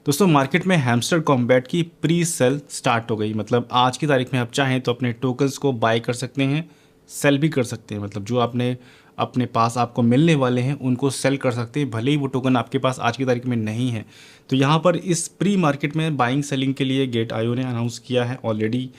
दोस्तों मार्केट में hamster combat की प्री सेल स्टार्ट हो गई। मतलब आज की तारीख में आप चाहें तो अपने टोकन्स को बाय कर सकते हैं, सेल भी कर सकते हैं। मतलब जो आपने अपने पास आपको मिलने वाले हैं उनको सेल कर सकते हैं, भले ही वो टोकन आपके पास आज की तारीख में नहीं है। तो यहाँ पर इस प्री मार्केट में बाइंग सेलिंग के लिए गेट आईओ ने अनाउंस किया है ऑलरेडी,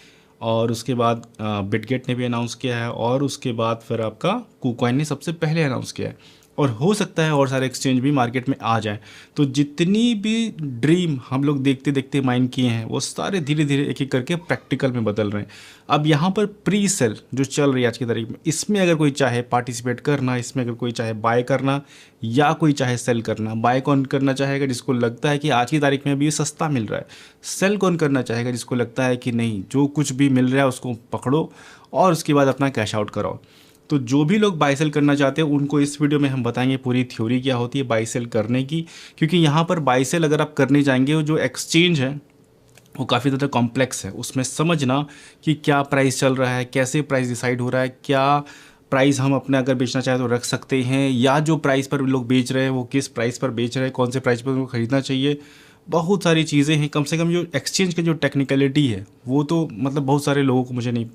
और उसके बाद बिटगेट ने भी अनाउंस किया है, और उसके बाद फिर आपका कुकॉइन ने सबसे पहले अनाउंस किया है। और हो सकता है और सारे एक्सचेंज भी मार्केट में आ जाएं। तो जितनी भी ड्रीम हम लोग देखते देखते माइन किए हैं वो सारे धीरे धीरे एक एक करके प्रैक्टिकल में बदल रहे हैं। अब यहाँ पर प्री सेल जो चल रही है आज की तारीख में, इसमें अगर कोई चाहे पार्टिसिपेट करना, इसमें अगर कोई चाहे बाय करना या कोई चाहे सेल करना, बाय कौन करना चाहेगा जिसको लगता है कि आज की तारीख में अभी ये सस्ता मिल रहा है, सेल कौन करना चाहेगा जिसको लगता है कि नहीं जो कुछ भी मिल रहा है उसको पकड़ो और उसके बाद अपना कैश आउट कराओ। तो जो भी लोग बाई सेल करना चाहते हैं उनको इस वीडियो में हम बताएंगे पूरी थ्योरी क्या होती है बाई सेल करने की। क्योंकि यहाँ पर बाई सेल अगर आप करने जाएंगे, वो जो एक्सचेंज है वो काफ़ी ज़्यादा कॉम्प्लेक्स है। उसमें समझना कि क्या प्राइस चल रहा है, कैसे प्राइस डिसाइड हो रहा है, क्या प्राइस हम अपने अगर बेचना चाहें तो रख सकते हैं, या जो प्राइस पर लोग बेच रहे हैं वो किस प्राइस पर बेच रहे हैं, कौन से प्राइस पर उनको ख़रीदना चाहिए। बहुत सारी चीज़ें हैं। कम से कम जो एक्सचेंज की जो टेक्निकलिटी है वो तो मतलब बहुत सारे लोगों को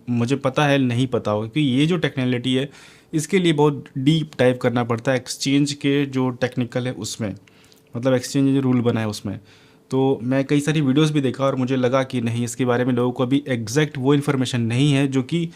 मुझे पता है नहीं पता होगा कि ये जो टेक्निकलिटी है इसके लिए बहुत डीप डाइव करना पड़ता है एक्सचेंज के जो टेक्निकल है उसमें, मतलब एक्सचेंज जो रूल बना है उसमें। तो मैं कई सारी वीडियोस भी देखा और मुझे लगा कि नहीं, इसके बारे में लोगों को अभी एग्जैक्ट वो इन्फॉर्मेशन नहीं है जो कि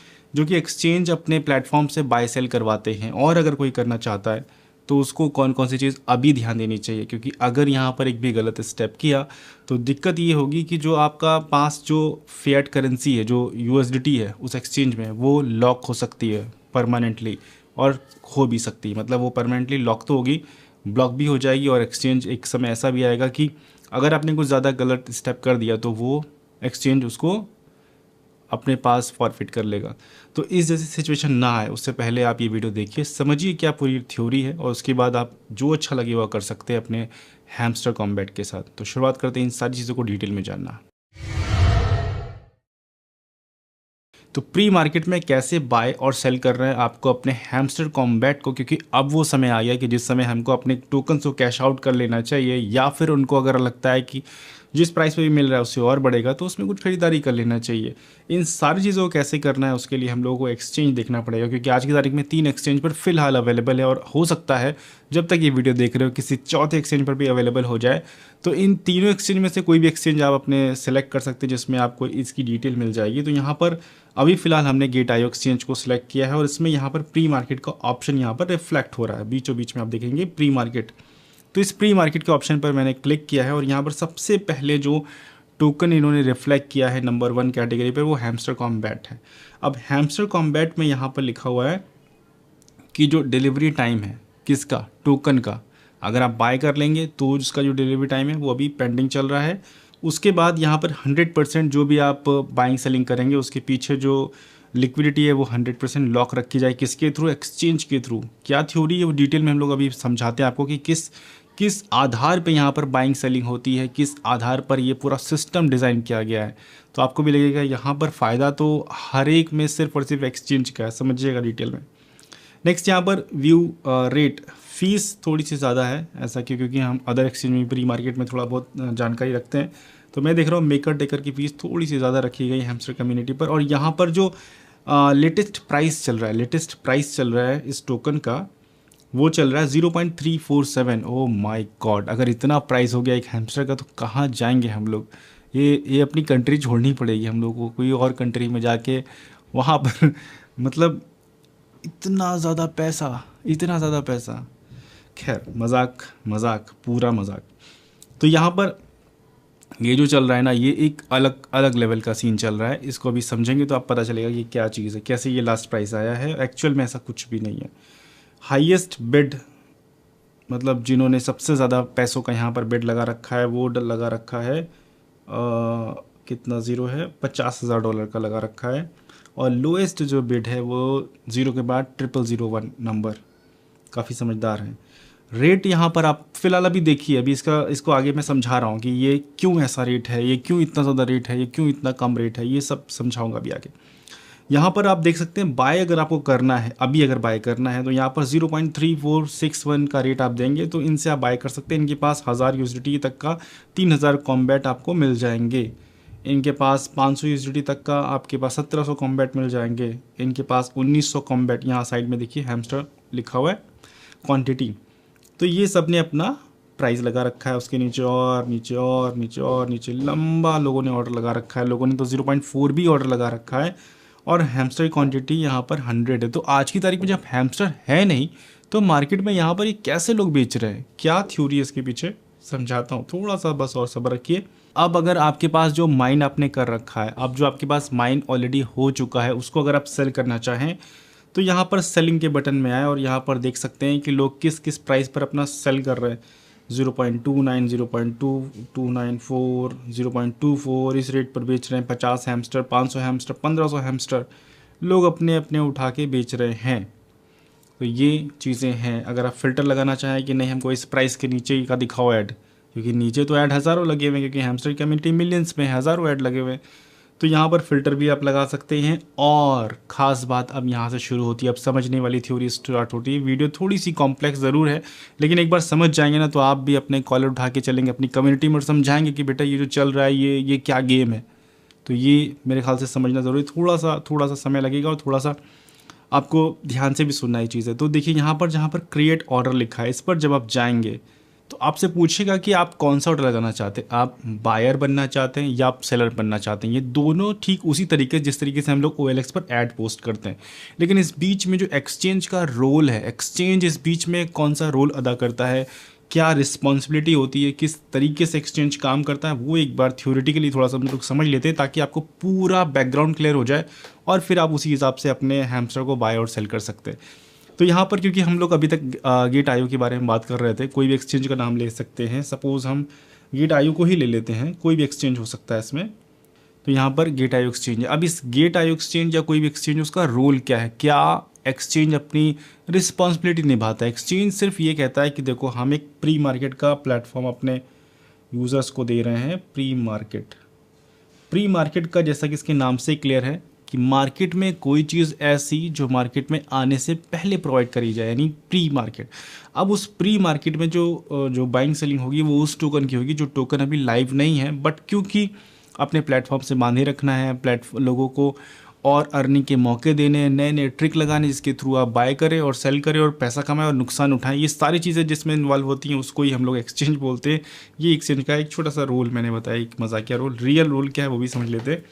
एक्सचेंज अपने प्लेटफॉर्म से बाय सेल करवाते हैं। और अगर कोई करना चाहता है तो उसको कौन कौन सी चीज़ अभी ध्यान देनी चाहिए, क्योंकि अगर यहाँ पर एक भी गलत स्टेप किया तो दिक्कत ये होगी कि जो आपका पास जो फिएट करेंसी है जो यूएसडीटी है उस एक्सचेंज में वो लॉक हो सकती है परमानेंटली, और खो भी सकती है। मतलब वो परमानेंटली लॉक तो होगी, ब्लॉक भी हो जाएगी, और एक्सचेंज एक समय ऐसा भी आएगा कि अगर आपने कुछ ज़्यादा गलत स्टेप कर दिया तो वो एक्सचेंज उसको अपने पास फॉरफिट कर लेगा। तो इस जैसी सिचुएशन ना आए उससे पहले आप ये वीडियो देखिए, समझिए क्या पूरी थ्योरी है, और उसके बाद आप जो अच्छा लगे वो कर सकते हैं अपने हैमस्टर कॉम्बैट के साथ। तो शुरुआत करते हैं इन सारी चीज़ों को डिटेल में जानना। तो प्री मार्केट में कैसे बाय और सेल कर रहे हैं आपको अपने हैमस्टर कॉम्बैट को, क्योंकि अब वो समय आ गया कि जिस समय हमको अपने टोकन्स को कैश आउट कर लेना चाहिए, या फिर उनको अगर लगता है कि जिस प्राइस पे भी मिल रहा है उससे और बढ़ेगा तो उसमें कुछ खरीदारी कर लेना चाहिए। इन सारी चीज़ों को कैसे करना है उसके लिए हम लोगों को एक्सचेंज देखना पड़ेगा, क्योंकि आज की तारीख में 3 एक्सचेंज पर फिलहाल अवेलेबल है, और हो सकता है जब तक ये वीडियो देख रहे हो किसी चौथे एक्सचेंज पर भी अवेलेबल हो जाए। तो इन तीनों एक्सचेंज में से कोई भी एक्सचेंज आप अपने सेलेक्ट कर सकते हैं जिसमें आपको इसकी डिटेल मिल जाएगी। तो यहाँ पर अभी फ़िलहाल हमने गेट आईओ एक्सचेंज को सिलेक्ट किया है, और इसमें यहाँ पर प्री मार्केट का ऑप्शन यहाँ पर रिफ्लेक्ट हो रहा है। बीचों बीच में आप देखेंगे प्री मार्केट। तो इस प्री मार्केट के ऑप्शन पर मैंने क्लिक किया है, और यहाँ पर सबसे पहले जो टोकन इन्होंने रिफ्लेक्ट किया है नंबर 1 कैटेगरी पर वो हैमस्टर कॉम्बैट है। अब हैमस्टर कॉम्बैट में यहाँ पर लिखा हुआ है कि जो डिलीवरी टाइम है किसका, टोकन का, अगर आप बाय कर लेंगे तो उसका जो डिलीवरी टाइम है वो अभी पेंडिंग चल रहा है। उसके बाद यहाँ पर 100% जो भी आप बाइंग सेलिंग करेंगे उसके पीछे जो लिक्विडिटी है वो 100% लॉक रखी जाए। किसके थ्रू, एक्सचेंज के थ्रू। क्या थ्योरी है वो डिटेल में हम लोग अभी समझाते हैं आपको कि किस आधार पे यहाँ पर बाइंग सेलिंग होती है, किस आधार पर ये पूरा सिस्टम डिज़ाइन किया गया है। तो आपको भी लगेगा यहाँ पर फ़ायदा तो हर एक में सिर्फ और सिर्फ एक्सचेंज का है, समझिएगा डिटेल में। नेक्स्ट यहाँ पर व्यू रेट, फीस थोड़ी सी ज़्यादा है, ऐसा क्यों, क्योंकि हम अदर एक्सचेंज में प्री मार्केट में थोड़ा बहुत जानकारी रखते हैं। तो मैं देख रहा हूँ मेकर टेकर की फ़ीस थोड़ी सी ज़्यादा रखी गई हैमस्टर कम्युनिटी पर। और यहाँ पर जो लेटेस्ट प्राइस चल रहा है इस टोकन का, वो चल रहा है 0.347। ओ माय गॉड, अगर इतना प्राइस हो गया एक हैमस्टर का तो कहाँ जाएंगे हम लोग। ये अपनी कंट्री छोड़नी पड़ेगी हम लोग को, कोई और कंट्री में जाके वहाँ पर मतलब इतना ज़्यादा पैसा। खैर मजाक पूरा मजाक। तो यहाँ पर ये जो चल रहा है ना, ये एक अलग लेवल का सीन चल रहा है। इसको अभी समझेंगे तो आप पता चलेगा ये क्या चीज़ है, कैसे ये लास्ट प्राइस आया है। एक्चुअल में ऐसा कुछ भी नहीं है। हाईएस्ट बिड, मतलब जिन्होंने सबसे ज़्यादा पैसों का यहाँ पर बिड लगा रखा है वो लगा रखा है कितना, ज़ीरो है, $50,000 का लगा रखा है। और लोएस्ट जो बिड है वो 0 के बाद 0001 नंबर। काफ़ी समझदार हैं। रेट यहाँ पर आप फिलहाल अभी देखिए, अभी इसको आगे मैं समझा रहा हूँ कि ये क्यों ऐसा रेट है, ये क्यों इतना ज़्यादा रेट है, ये क्यों इतना कम रेट है, ये सब समझाऊंगा अभी आगे। यहाँ पर आप देख सकते हैं बाय अगर आपको करना है, अभी अगर बाय करना है तो यहाँ पर 0.3461 का रेट आप देंगे तो इनसे आप बाय कर सकते हैं। इनके पास 1000 यूएसडीटी तक का 3000 कॉम्बैट आपको मिल जाएंगे। इनके पास 500 यूएसडीटी तक का आपके पास 1700 कॉम्बैट मिल जाएंगे। इनके पास 1900 कॉम्बैट, यहाँ साइड में देखिए हैमस्टर लिखा हुआ है क्वांटिटी। तो ये सब ने अपना प्राइस लगा रखा है, उसके नीचे और नीचे और नीचे और नीचे लंबा लोगों ने ऑर्डर लगा रखा है। लोगों ने तो 0.4 भी ऑर्डर लगा रखा है और हैमस्टर की क्वांटिटी यहाँ पर 100 है। तो आज की तारीख में जब हैमस्टर है नहीं तो मार्केट में यहाँ पर ये कैसे लोग बेच रहे हैं, क्या थ्योरी है इसके पीछे, समझाता हूँ, थोड़ा सा बस और सब्र रखिए। अब अगर आपके पास जो माइन आपने कर रखा है, अब जो आपके पास माइन ऑलरेडी हो चुका है उसको अगर आप सेल करना चाहें तो यहाँ पर सेलिंग के बटन में आए और यहाँ पर देख सकते हैं कि लोग किस किस प्राइस पर अपना सेल कर रहे हैं। 0.29, 0.2294, 0.24 इस रेट पर बेच रहे हैं। 50 हैमस्टर, 500 हैमस्टर, 1500 हैमस्टर लोग अपने अपने उठा के बेच रहे हैं। तो ये चीज़ें हैं। अगर आप फ़िल्टर लगाना चाहें कि नहीं हमको इस प्राइस के नीचे का दिखाओ ऐड, क्योंकि नीचे तो ऐड हज़ारों लगे हुए हैं, क्योंकि हैमस्टर कम्युनिटी मिलियंस में हज़ारों ऐड लगे हुए हैं, तो यहाँ पर फ़िल्टर भी आप लगा सकते हैं। और ख़ास बात अब यहाँ से शुरू होती है, अब समझने वाली थ्योरी स्टार्ट होती है। वीडियो थोड़ी सी कॉम्प्लेक्स ज़रूर है, लेकिन एक बार समझ जाएंगे ना तो आप भी अपने कॉलर उठा के चलेंगे अपनी कम्युनिटी में और समझाएंगे कि बेटा ये जो चल रहा है ये क्या गेम है। तो ये मेरे ख्याल से समझना ज़रूरी, थोड़ा सा समय लगेगा और थोड़ा सा आपको ध्यान से भी सुनना ही चीज़ है। तो देखिए यहाँ पर जहाँ पर क्रिएट ऑर्डर लिखा है इस पर जब आप जाएंगे तो आपसे पूछेगा कि आप कौन सा ऑर्डर लगाना चाहते हैं, आप बायर बनना चाहते हैं या आप सेलर बनना चाहते हैं। ये दोनों ठीक उसी तरीके जिस तरीके से हम लोग OLX पर ऐड पोस्ट करते हैं, लेकिन इस बीच में जो एक्सचेंज का रोल है, एक्सचेंज इस बीच में कौन सा रोल अदा करता है, क्या रिस्पॉन्सिबिलिटी होती है, किस तरीके से एक्सचेंज काम करता है, वो एक बार थ्योरेटिकली थोड़ा सा हम लोग समझ लेते हैं ताकि आपको पूरा बैकग्राउंड क्लियर हो जाए और फिर आप उसी हिसाब से अपने हैमस्टर को बाय और सेल कर सकते हैं। तो यहाँ पर क्योंकि हम लोग अभी तक गेट आईओ के बारे में बात कर रहे थे, कोई भी एक्सचेंज का नाम ले सकते हैं। सपोज़ हम गेट आईओ को ही ले लेते हैं, कोई भी एक्सचेंज हो सकता है इसमें। तो यहाँ पर गेट आईओ एक्सचेंज है। अब इस गेट आईओ एक्सचेंज या कोई भी एक्सचेंज उसका रोल क्या है, क्या एक्सचेंज अपनी रिस्पॉन्सिबिलिटी निभाता है। एक्सचेंज सिर्फ ये कहता है कि देखो हम एक प्री मार्केट का प्लेटफॉर्म अपने यूज़र्स को दे रहे हैं। प्री मार्केट का जैसा कि इसके नाम से क्लियर है कि मार्केट में कोई चीज़ ऐसी जो मार्केट में आने से पहले प्रोवाइड करी जाए, यानी प्री मार्केट। अब उस प्री मार्केट में जो बाइंग सेलिंग होगी वो उस टोकन की होगी जो टोकन अभी लाइव नहीं है, बट क्योंकि अपने प्लेटफॉर्म से बांधे रखना है, लोगों को और अर्निंग के मौके देने हैं, नए नए ट्रिक लगाने जिसके थ्रू आप बाय करें और सेल करें और पैसा कमाएं और नुकसान उठाएं। ये सारी चीज़ें जिसमें इन्वॉल्व होती हैं उसको ही हम लोग एक्सचेंज बोलते हैं। ये एक्सचेंज का एक छोटा सा रोल मैंने बताया, एक मजाकिया रोल। रियल रोल क्या है वो भी समझ लेते हैं।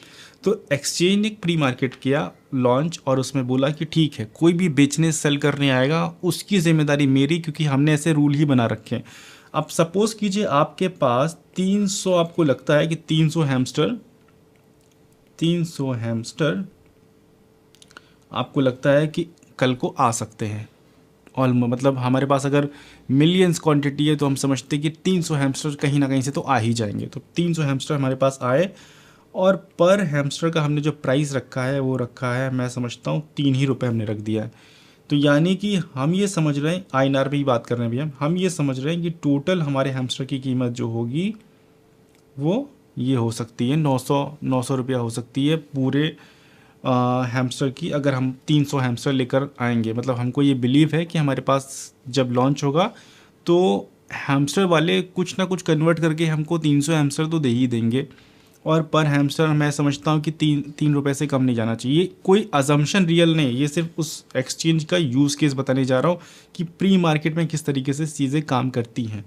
तो एक्सचेंज ने प्री मार्केट किया लॉन्च और उसमें बोला कि ठीक है कोई भी बेचने सेल करने आएगा उसकी जिम्मेदारी मेरी, क्योंकि हमने ऐसे रूल ही बना रखे हैं। अब सपोज़ कीजिए आपके पास 300, आपको लगता है कि 300 हैमस्टर आपको लगता है कि कल को आ सकते हैं। मतलब हमारे पास अगर मिलियंस क्वांटिटी है तो हम समझते हैं कि 300 हैमस्टर कहीं ना कहीं से तो आ ही जाएंगे। तो 300 हैमस्टर हमारे पास आए और पर हैमस्टर का हमने जो प्राइस रखा है वो रखा है, मैं समझता हूँ 3 ही रुपये हमने रख दिया है। तो यानी कि हम ये समझ रहे हैं, INR पे ही बात कर रहे हैं भैया, हम ये समझ रहे हैं कि टोटल हमारे हैमस्टर की कीमत जो होगी वो ये हो सकती है 900 रुपया हो सकती है पूरे हैमस्टर की, अगर हम 300 हैमस्टर लेकर आएंगे। मतलब हमको ये बिलीव है कि हमारे पास जब लॉन्च होगा तो हैमस्टर वाले कुछ ना कुछ कन्वर्ट करके हमको 300 हैमस्टर तो दे ही देंगे। और पर हैमस्टर मैं समझता हूँ कि 3 रुपये से कम नहीं जाना चाहिए। कोई अजम्पशन रियल नहीं, ये सिर्फ उस एक्सचेंज का यूज़ केस बताने जा रहा हूँ कि प्री मार्केट में किस तरीके से चीज़ें काम करती हैं।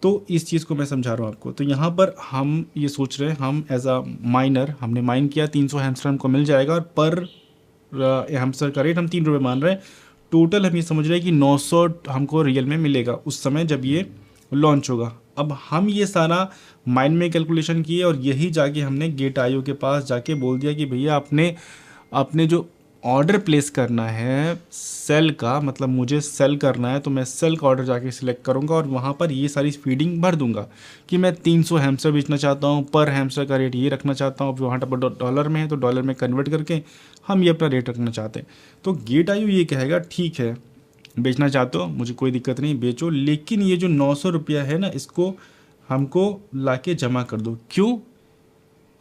तो इस चीज़ को मैं समझा रहा हूँ आपको। तो यहाँ पर हम ये सोच रहे हैं, हम एज अ माइनर हमने माइन किया 300 हैमस्टर हमको मिल जाएगा और पर हैमस्टर का रेट हम 3 रुपये मान रहे हैं। टोटल हम ये समझ रहे हैं कि 900 हमको रियल में मिलेगा उस समय जब ये लॉन्च होगा। अब हम ये सारा माइंड में कैलकुलेशन किए और यही जाके हमने गेट आईओ के पास जाके बोल दिया कि भैया अपने जो ऑर्डर प्लेस करना है सेल का, मतलब मुझे सेल करना है तो मैं सेल का ऑर्डर जाके सिलेक्ट करूंगा और वहाँ पर ये सारी फीडिंग भर दूंगा कि मैं 300 हैमस्टर बेचना चाहता हूँ, पर हैमस्टर का रेट ये रखना चाहता हूँ। वहाँ पर डॉलर में है तो डॉलर में कन्वर्ट करके हम ये अपना रेट रखना चाहते हैं। तो गेट आईओ ये कहेगा ठीक है बेचना चाहते हो मुझे कोई दिक्कत नहीं बेचो, लेकिन ये जो 900 रुपया है ना इसको हमको लाके जमा कर दो। क्यों?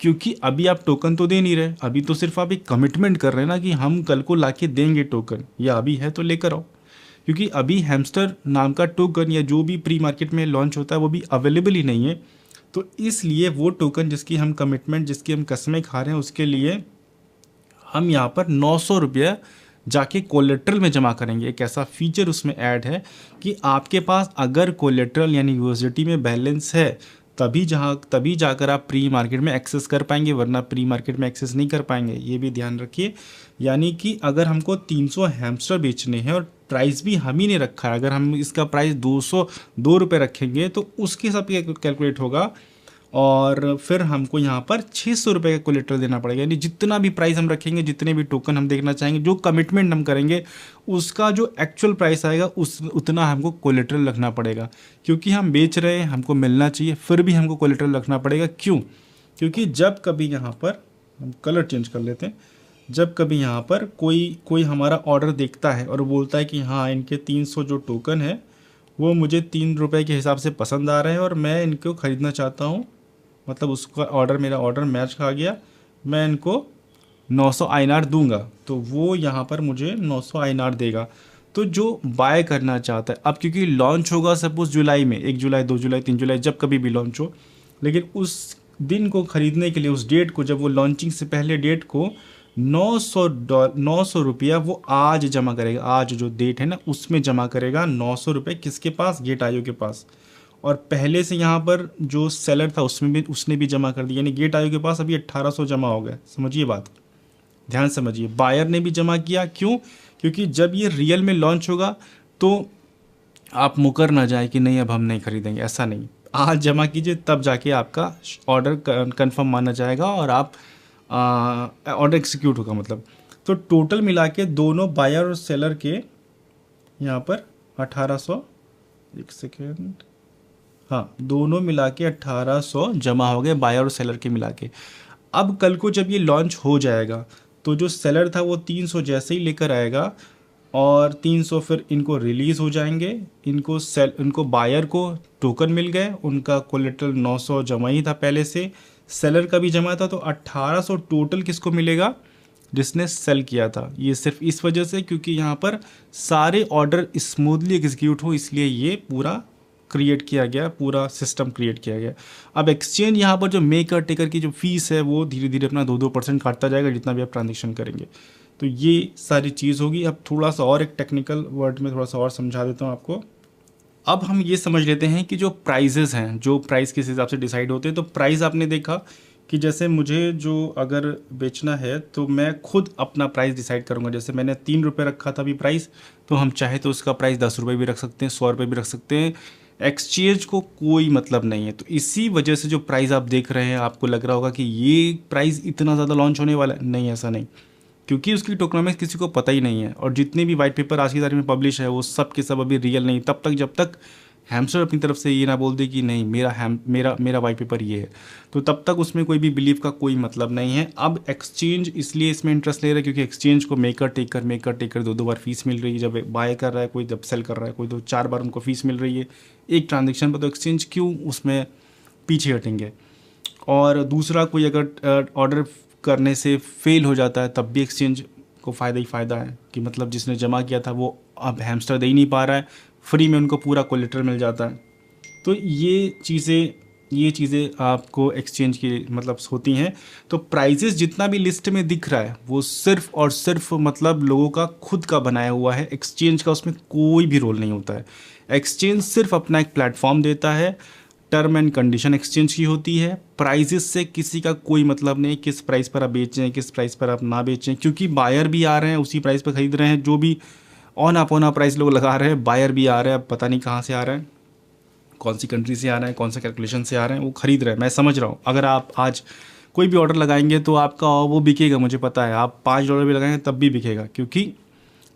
क्योंकि अभी आप टोकन तो दे नहीं रहे, अभी तो सिर्फ आप एक कमिटमेंट कर रहे हैं ना कि हम कल को लाके देंगे टोकन, या अभी है तो लेकर आओ। क्योंकि अभी हैमस्टर नाम का टोकन या जो भी प्री मार्केट में लॉन्च होता है वो भी अवेलेबल ही नहीं है। तो इसलिए वो टोकन जिसकी हम कमिटमेंट, जिसकी हम कस्में खा रहे हैं, उसके लिए हम यहाँ पर 900 रुपये जाके कोलेट्रल में जमा करेंगे। एक ऐसा फीचर उसमें ऐड है कि आपके पास अगर कोलेट्रल यानी यूएसडीटी में बैलेंस है तभी जाकर आप प्री मार्केट में एक्सेस कर पाएंगे, वरना प्री मार्केट में एक्सेस नहीं कर पाएंगे। ये भी ध्यान रखिए। यानी कि अगर हमको 300 हैमस्टर बेचने हैं और प्राइस भी हम ही ने रखा है, अगर हम इसका प्राइस 202 रुपये रखेंगे तो उसके हिसाब से कैलकुलेट होगा, और फिर हमको यहाँ पर 600 रुपये का कोलेट्रल देना पड़ेगा। यानी जितना भी प्राइस हम रखेंगे, जितने भी टोकन हम देखना चाहेंगे, जो कमिटमेंट हम करेंगे, उसका जो एक्चुअल प्राइस आएगा उतना हमको कोलेट्रल रखना पड़ेगा। क्योंकि हम बेच रहे हैं, हमको मिलना चाहिए, फिर भी हमको कोलेट्रल रखना पड़ेगा। क्यों? क्योंकि जब कभी यहाँ पर हम कलर चेंज कर लेते हैं, जब कभी यहाँ पर कोई हमारा ऑर्डर देखता है और बोलता है कि हाँ, इनके 300 जो टोकन है वो मुझे 3 रुपये के हिसाब से पसंद आ रहे हैं और मैं इनको ख़रीदना चाहता हूँ, मतलब उसका ऑर्डर, मेरा ऑर्डर मैच खा गया, मैं इनको 900 INR दूंगा, तो वो यहाँ पर मुझे 900 INR देगा। तो जो बाय करना चाहता है, अब क्योंकि लॉन्च होगा सपोज जुलाई में, 1 जुलाई 2 जुलाई 3 जुलाई, जब कभी भी लॉन्च हो, लेकिन उस दिन को ख़रीदने के लिए, उस डेट को, जब वो लॉन्चिंग से पहले डेट को 900 रुपया वो आज जमा करेगा। आज जो डेट है ना उसमें जमा करेगा 900 रुपये। किसके पास? गेट आयो के पास। और पहले से यहाँ पर जो सेलर था उसने भी जमा कर दिया, यानी गेट आयो के पास अभी 1800 जमा हो गया। समझिए बात, ध्यान समझिए। बायर ने भी जमा किया। क्यों? क्योंकि जब ये रियल में लॉन्च होगा तो आप मुकर ना जाए कि नहीं अब हम नहीं खरीदेंगे, ऐसा नहीं। आज जमा कीजिए, तब जाके आपका ऑर्डर कंफर्म माना जाएगा और आप ऑर्डर एग्जीक्यूट होगा मतलब। तो टोटल मिला के दोनों बायर और सेलर के यहाँ पर 1800, एक सेकेंड, हाँ, दोनों मिला के 1800 जमा हो गए, बायर और सेलर के मिला के। अब कल को जब ये लॉन्च हो जाएगा तो जो सेलर था वो 300 जैसे ही लेकर आएगा, और 300 फिर इनको रिलीज़ हो जाएंगे, इनको बायर को टोकन मिल गए, उनका कोलेट्रल 900 जमा ही था पहले से, सेलर का भी जमा था, तो 1800 टोटल किसको मिलेगा? जिसने सेल किया था। ये सिर्फ इस वजह से क्योंकि यहाँ पर सारे ऑर्डर स्मूथली एग्जीक्यूट हो, इसलिए ये पूरा क्रिएट किया गया, पूरा सिस्टम क्रिएट किया गया। अब एक्सचेंज यहाँ पर जो मेकर टेकर की जो फीस है वो धीरे धीरे अपना 2% काटता जाएगा जितना भी आप ट्रांजेक्शन करेंगे। तो ये सारी चीज़ होगी। अब थोड़ा सा और एक टेक्निकल वर्ड में थोड़ा सा और समझा देता हूँ आपको। अब हम ये समझ लेते हैं कि जो प्राइजेज़ हैं, जो प्राइस किस हिसाब से डिसाइड होते हैं। तो प्राइस आपने देखा कि जैसे मुझे जो अगर बेचना है तो मैं खुद अपना प्राइस डिसाइड करूँगा। जैसे मैंने 3 रुपये रखा था अभी प्राइस, तो हम चाहे तो उसका प्राइस 10 रुपये भी रख सकते हैं, 100 रुपये भी रख सकते हैं। एक्सचेंज को कोई मतलब नहीं है। तो इसी वजह से जो प्राइस आप देख रहे हैं, आपको लग रहा होगा कि ये प्राइस इतना ज़्यादा लॉन्च होने वाला है। नहीं, ऐसा नहीं, क्योंकि उसकी टोकनोमिक्स किसी को पता ही नहीं है। और जितने भी वाइट पेपर आज की तारीख में पब्लिश है वो सब के सब अभी रियल नहीं, तब तक जब तक हैमस्टर अपनी तरफ से ये ना बोल दे कि नहीं मेरा वाइट पेपर ये है, तो तब तक उसमें कोई भी बिलीव का कोई मतलब नहीं है। अब एक्सचेंज इसलिए इसमें इंटरेस्ट ले रहा है क्योंकि एक्सचेंज को मेकर टेकर 2 बार फीस मिल रही है। जब बाय कर रहा है कोई, जब सेल कर रहा है कोई, तो 4 बार उनको फीस मिल रही है एक ट्रांजेक्शन पर। तो एक्सचेंज क्यों उसमें पीछे हटेंगे? और दूसरा, कोई अगर ऑर्डर करने से फेल हो जाता है तब भी एक्सचेंज को फ़ायदा ही फ़ायदा है कि मतलब जिसने जमा किया था वो अब हैमस्टर दे ही नहीं पा रहा है, फ्री में उनको पूरा कोलेट्रल मिल जाता है। तो ये चीज़ें आपको एक्सचेंज की मतलब होती हैं। तो प्राइजेस जितना भी लिस्ट में दिख रहा है वो सिर्फ और सिर्फ मतलब लोगों का खुद का बनाया हुआ है। एक्सचेंज का उसमें कोई भी रोल नहीं होता है। एक्सचेंज सिर्फ अपना एक प्लेटफॉर्म देता है, टर्म एंड कंडीशन एक्सचेंज की होती है। प्राइजेस से किसी का कोई मतलब नहीं, किस प्राइस पर आप बेचें, किस प्राइस पर आप ना बेचें, क्योंकि बायर भी आ रहे हैं उसी प्राइस पर ख़रीद रहे हैं। जो भी ऑन प्राइस लोग लगा रहे हैं, बायर भी आ रहे हैं, अब पता नहीं कहाँ से आ रहे हैं, कौन सी कंट्री से आ रहे हैं, कौन सा कैलकुलेशन से आ रहे हैं, वो ख़रीद रहे हैं। मैं समझ रहा हूँ, अगर आप आज कोई भी ऑर्डर लगाएंगे तो आपका वो बिकेगा, मुझे पता है। आप $5 भी लगाएंगे तब भी बिकेगा, क्योंकि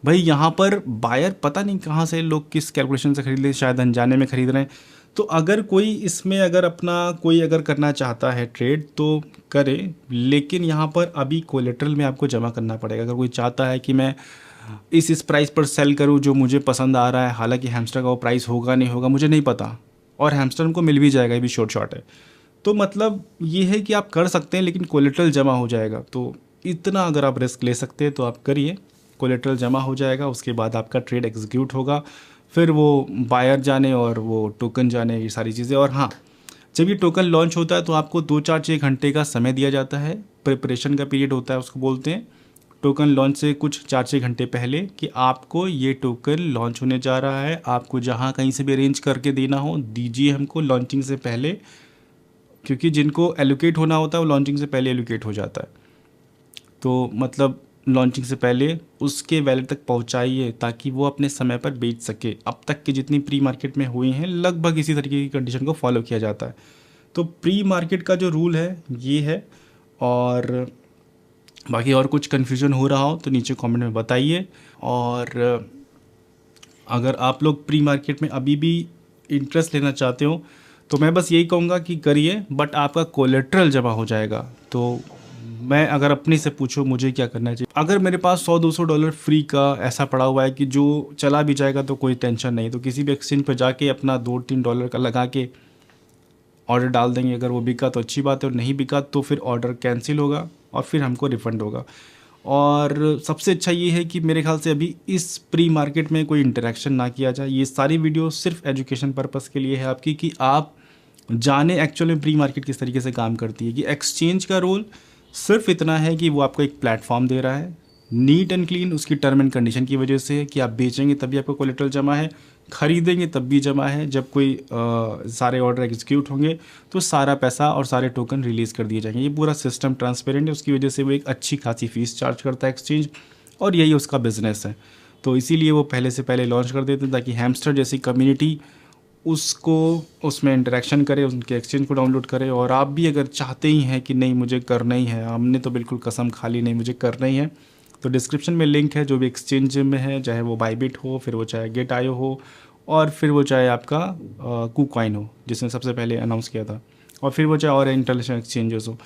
भाई यहाँ पर बायर पता नहीं कहाँ से लोग किस कैलकुलेशन से खरीद रहे, शायद अनजाने में खरीद रहे हैं। तो अगर कोई इसमें अगर करना चाहता है ट्रेड तो करे, लेकिन यहाँ पर अभी कोलेट्रल में आपको जमा करना पड़ेगा। अगर कोई चाहता है कि मैं इस प्राइस पर सेल करूँ जो मुझे पसंद आ रहा है, हालांकि हैमस्टर का वो प्राइस होगा नहीं होगा मुझे नहीं पता, और हैमस्टर को मिल भी जाएगा, ये भी शॉर्ट है, तो मतलब ये है कि आप कर सकते हैं, लेकिन कोलेटरल जमा हो जाएगा। तो इतना अगर आप रिस्क ले सकते हैं तो आप करिए। कोलेटरल जमा हो जाएगा, उसके बाद आपका ट्रेड एग्जीक्यूट होगा, फिर वो बायर जाने और वो टोकन जाने, ये सारी चीज़ें। और हाँ, जब ये टोकन लॉन्च होता है तो आपको 2-4-6 घंटे का समय दिया जाता है, प्रिपरेशन का पीरियड होता है उसको बोलते हैं, टोकन लॉन्च से कुछ 4-6 घंटे पहले, कि आपको ये टोकन लॉन्च होने जा रहा है। आपको जहाँ कहीं से भी अरेंज करके देना हो दीजिए हमको लॉन्चिंग से पहले, क्योंकि जिनको एलोकेट होना होता है वो लॉन्चिंग से पहले एलोकेट हो जाता है। तो मतलब लॉन्चिंग से पहले उसके वैलेट तक पहुंचाइए ताकि वो अपने समय पर बेच सके। अब तक की जितनी प्री मार्केट में हुई हैं लगभग इसी तरीके की कंडीशन को फॉलो किया जाता है। तो प्री मार्केट का जो रूल है ये है। और बाकी और कुछ कन्फ्यूजन हो रहा हो तो नीचे कमेंट में बताइए। और अगर आप लोग प्री मार्केट में अभी भी इंटरेस्ट लेना चाहते हो तो मैं बस यही कहूँगा कि करिए, बट आपका कोलेट्रल जमा हो जाएगा। तो मैं अगर अपने से पूछो मुझे क्या करना चाहिए, अगर मेरे पास $100-200 फ्री का ऐसा पड़ा हुआ है कि जो चला भी जाएगा तो कोई टेंशन नहीं, तो किसी भी एक्सचेंज पर जाके अपना $2-3 का लगा के ऑर्डर डाल देंगे। अगर वो बिका तो अच्छी बात है, और नहीं बिका तो फिर ऑर्डर कैंसिल होगा और फिर हमको रिफ़ंड होगा। और सबसे अच्छा ये है कि मेरे ख्याल से अभी इस प्री मार्केट में कोई इंटरेक्शन ना किया जाए। ये सारी वीडियो सिर्फ एजुकेशन पर्पस के लिए है आपकी, कि आप जाने एक्चुअल में प्री मार्केट किस तरीके से काम करती है। कि एक्सचेंज का रोल सिर्फ इतना है कि वो आपको एक प्लेटफॉर्म दे रहा है, नीट एंड क्लीन उसकी टर्म एंड कंडीशन की वजह से है कि आप बेचेंगे तभी आपको कोलेटरल जमा है, खरीदेंगे तब भी जमा है। जब कोई सारे ऑर्डर एग्जीक्यूट होंगे तो सारा पैसा और सारे टोकन रिलीज़ कर दिए जाएंगे। ये पूरा सिस्टम ट्रांसपेरेंट है, उसकी वजह से वो एक अच्छी खासी फीस चार्ज करता है एक्सचेंज, और यही उसका बिजनेस है। तो इसीलिए वो पहले से पहले लॉन्च कर देते हैं ताकि हैमस्टर जैसी कम्युनिटी उसको उसमें इंटरेक्शन करे, उनके एक्सचेंज को डाउनलोड करे। और आप भी अगर चाहते ही हैं कि नहीं मुझे करना ही है, हमने तो बिल्कुल कसम खा ली नहीं मुझे करना ही है, तो डिस्क्रिप्शन में लिंक है जो भी एक्सचेंज में है, चाहे वो बाईबिट हो, फिर वो चाहे गेट आयो हो, और फिर वो चाहे आपका KuCoin हो जिसने सबसे पहले अनाउंस किया था, और फिर वो चाहे और इंटरनेशनल एक्सचेंजेस हो।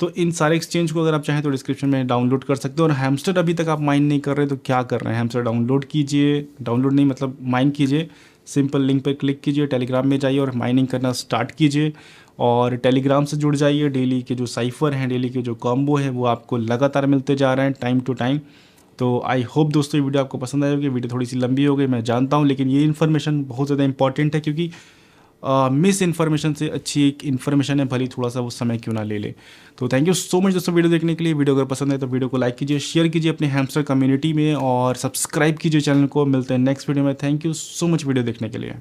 तो इन सारे एक्सचेंज को अगर आप चाहें तो डिस्क्रिप्शन में डाउनलोड कर सकते हो। और हैमस्टर अभी तक आप माइन नहीं कर रहे तो क्या कर रहे हैं, हैमस्टर डाउनलोड कीजिए, डाउनलोड नहीं मतलब माइन कीजिए, सिंपल लिंक पर क्लिक कीजिए, टेलीग्राम में जाइए और माइनिंग करना स्टार्ट कीजिए। और टेलीग्राम से जुड़ जाइए, डेली के जो साइफ़र हैं, डेली के जो कॉम्बो हैं वो आपको लगातार मिलते जा रहे हैं टाइम टू टाइम। तो आई होप दोस्तों ये वीडियो आपको पसंद आई होगी। वीडियो थोड़ी सी लंबी हो गई मैं जानता हूँ, लेकिन ये इन्फॉर्मेशन बहुत ज़्यादा इंपॉर्टेंट है, क्योंकि मिस इन्फॉर्मेशन से अच्छी एक इन्फॉर्मेशन है, भली थोड़ा सा वो समय क्यों ना ले ले। तो थैंक यू सो मच दोस्तों वीडियो देखने के लिए। वीडियो अगर पसंद है तो वीडियो को लाइक कीजिए, शेयर कीजिए अपने हैमस्टर कम्युनिटी में, और सब्सक्राइब कीजिए चैनल को। मिलते हैं नेक्स्ट वीडियो में। Thank you so much video देखने के लिए।